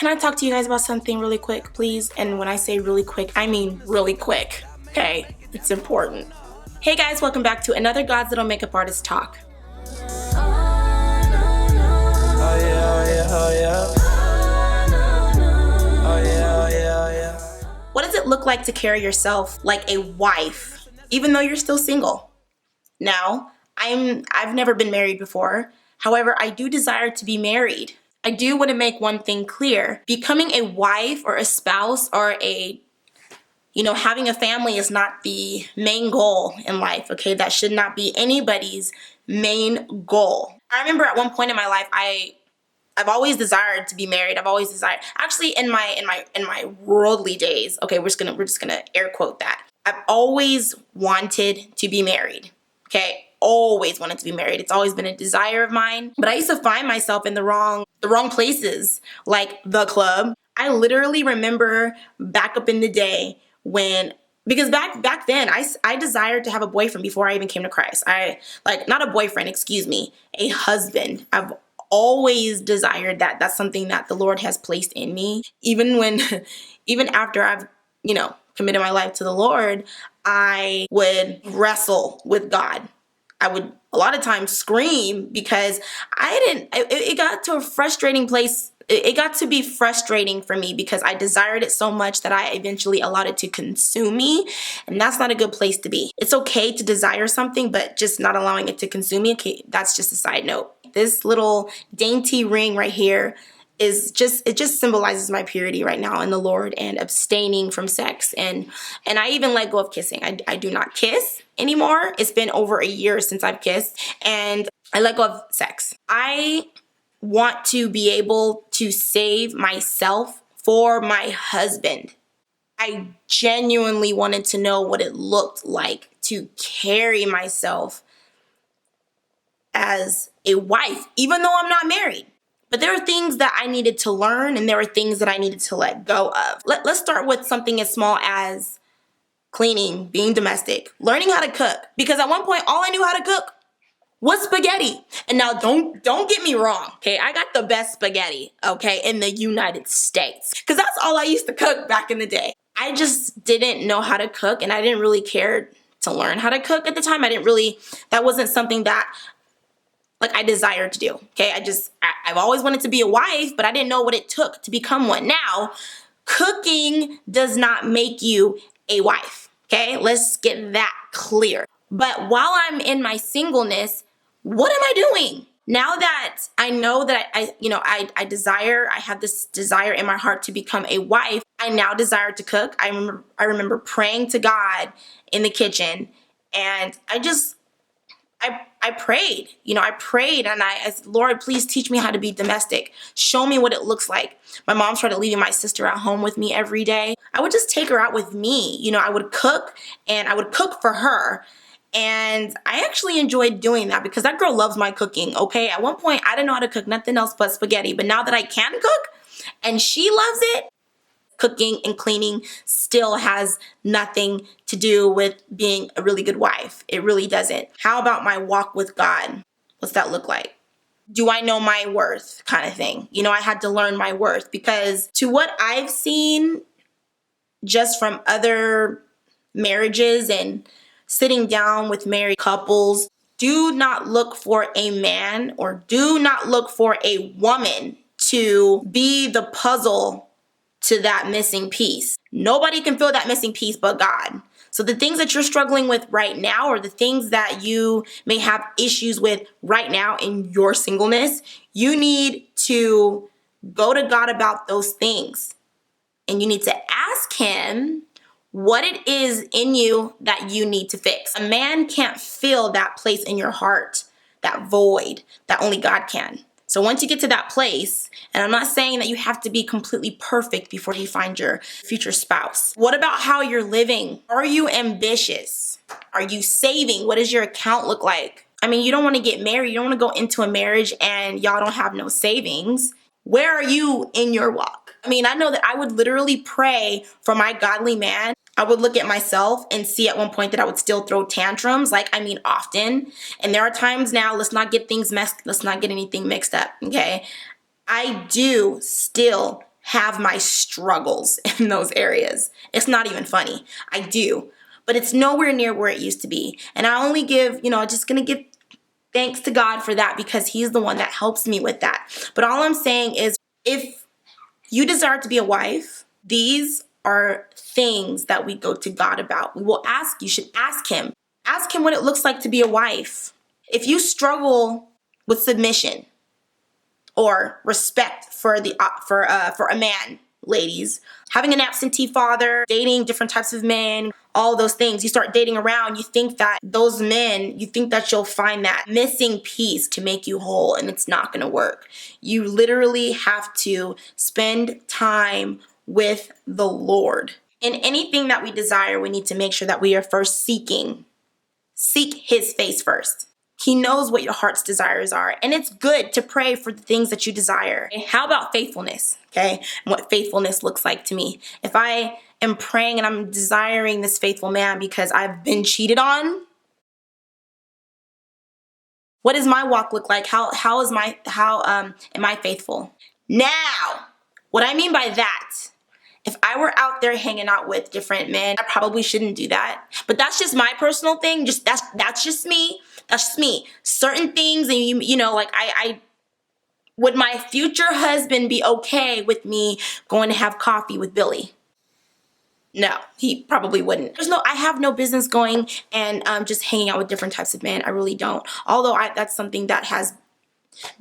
Can I talk to you guys about something really quick, please? And when I say really quick, I mean really quick, okay? It's important. Hey guys, welcome back to another God's Little Makeup Artist Talk. What does it look like to carry yourself like a wife, even though you're still single? Now, I've never been married before. However, I do desire to be married. I do want to make one thing clear. Becoming a wife or a spouse or having a family is not the main goal in life, okay? That should not be anybody's main goal. I remember at one point in my life, I've always desired to be married. I've always desired, actually in my worldly days, okay, we're just gonna air quote that. I've always wanted to be married, okay? Always wanted to be married. It's always been a desire of mine, but I used to find myself in the wrong places, like the club. I literally remember back up in the day because back then I desired to have a boyfriend before I even came to Christ. Not a boyfriend, excuse me, a husband. I've always desired that. That's something that the Lord has placed in me. Even after I've, committed my life to the Lord, I would wrestle with God. I would a lot of times scream because it got to a frustrating place. It got to be frustrating for me because I desired it so much that I eventually allowed it to consume me. And that's not a good place to be. It's okay to desire something, but just not allowing it to consume me. Okay, that's just a side note. This little dainty ring right here it just symbolizes my purity right now in the Lord and abstaining from sex. And I even let go of kissing. I do not kiss anymore. It's been over a year since I've kissed, and I let go of sex. I want to be able to save myself for my husband. I genuinely wanted to know what it looked like to carry myself as a wife, even though I'm not married. But there are things that I needed to learn, and there are things that I needed to let go of. Let's start with something as small as cleaning, being domestic, learning how to cook. Because at one point, all I knew how to cook was spaghetti. And now don't get me wrong, okay? I got the best spaghetti, okay, in the United States. Because that's all I used to cook back in the day. I just didn't know how to cook, and I didn't really care to learn how to cook at the time. That wasn't something that I desired to do, okay? I've always wanted to be a wife, but I didn't know what it took to become one. Now, cooking does not make you a wife, okay? Let's get that clear. But while I'm in my singleness, what am I doing? Now that I know that I have this desire in my heart to become a wife, I now desire to cook. I remember praying to God in the kitchen, and I prayed, and I said, Lord, please teach me how to be domestic. Show me what it looks like. My mom started leaving my sister at home with me every day. I would just take her out with me. I would cook, and I would cook for her. And I actually enjoyed doing that because that girl loves my cooking, okay? At one point, I didn't know how to cook nothing else but spaghetti. But now that I can cook and she loves it, cooking and cleaning still has nothing to do with being a really good wife. It really doesn't. How about my walk with God? What's that look like? Do I know my worth kind of thing? I had to learn my worth because to what I've seen just from other marriages and sitting down with married couples, do not look for a man or do not look for a woman to be the puzzle to that missing piece. Nobody can fill that missing piece but God. So the things that you're struggling with right now, or the things that you may have issues with right now in your singleness, you need to go to God about those things. And you need to ask Him what it is in you that you need to fix. A man can't fill that place in your heart, that void, that only God can. So once you get to that place, and I'm not saying that you have to be completely perfect before you find your future spouse. What about how you're living? Are you ambitious? Are you saving? What does your account look like? I mean, you don't want to get married. You don't want to go into a marriage and y'all don't have no savings. Where are you in your walk? I mean, I know that I would literally pray for my godly man. I would look at myself and see at one point that I would still throw tantrums, often. And there are times now, let's not get anything mixed up, okay? I do still have my struggles in those areas. It's not even funny. I do. But it's nowhere near where it used to be. And I only give, just going to give thanks to God for that because he's the one that helps me with that. But all I'm saying is if you desire to be a wife, these are things that we go to God about. You should ask him. Ask him what it looks like to be a wife. If you struggle with submission or respect for a man, ladies, having an absentee father, dating different types of men, all those things, you start dating around, you think that you'll find that missing piece to make you whole, and it's not going to work. You literally have to spend time with the Lord. In anything that we desire, we need to make sure that we are first seek his face first. He knows what your heart's desires are, and it's good to pray for the things that you desire. How about faithfulness? Okay, and what faithfulness looks like to me. If I am praying and I'm desiring this faithful man because I've been cheated on, what does my walk look like? How am I faithful? Now, what I mean by that, if I were out there hanging out with different men, I probably shouldn't do that. But that's just my personal thing. That's just me. That's just me. Certain things, and I would my future husband be okay with me going to have coffee with Billy? No, he probably wouldn't. I have no business going and just hanging out with different types of men. I really don't. Although that's something that has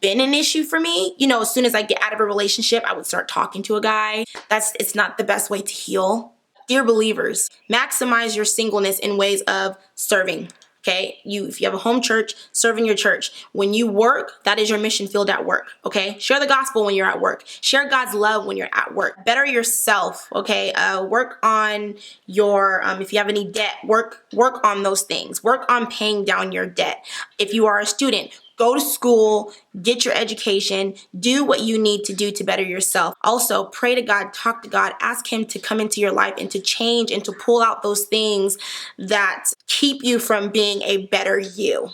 been an issue for me. As soon as I get out of a relationship, I would start talking to a guy. It's not the best way to heal. Dear believers, maximize your singleness in ways of serving. Okay, if you have a home church, serve in your church. When you work, that is your mission field at work. Okay, share the gospel when you're at work. Share God's love when you're at work. Better yourself. Okay, work on your if you have any debt, work on those things. Work on paying down your debt. If you are a student, go to school, get your education, do what you need to do to better yourself. Also, pray to God, talk to God, ask him to come into your life and to change and to pull out those things that keep you from being a better you.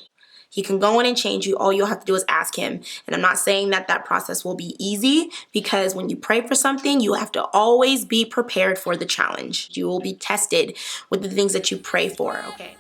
He can go in and change you. All you'll have to do is ask him. And I'm not saying that process will be easy, because when you pray for something, you have to always be prepared for the challenge. You will be tested with the things that you pray for, okay?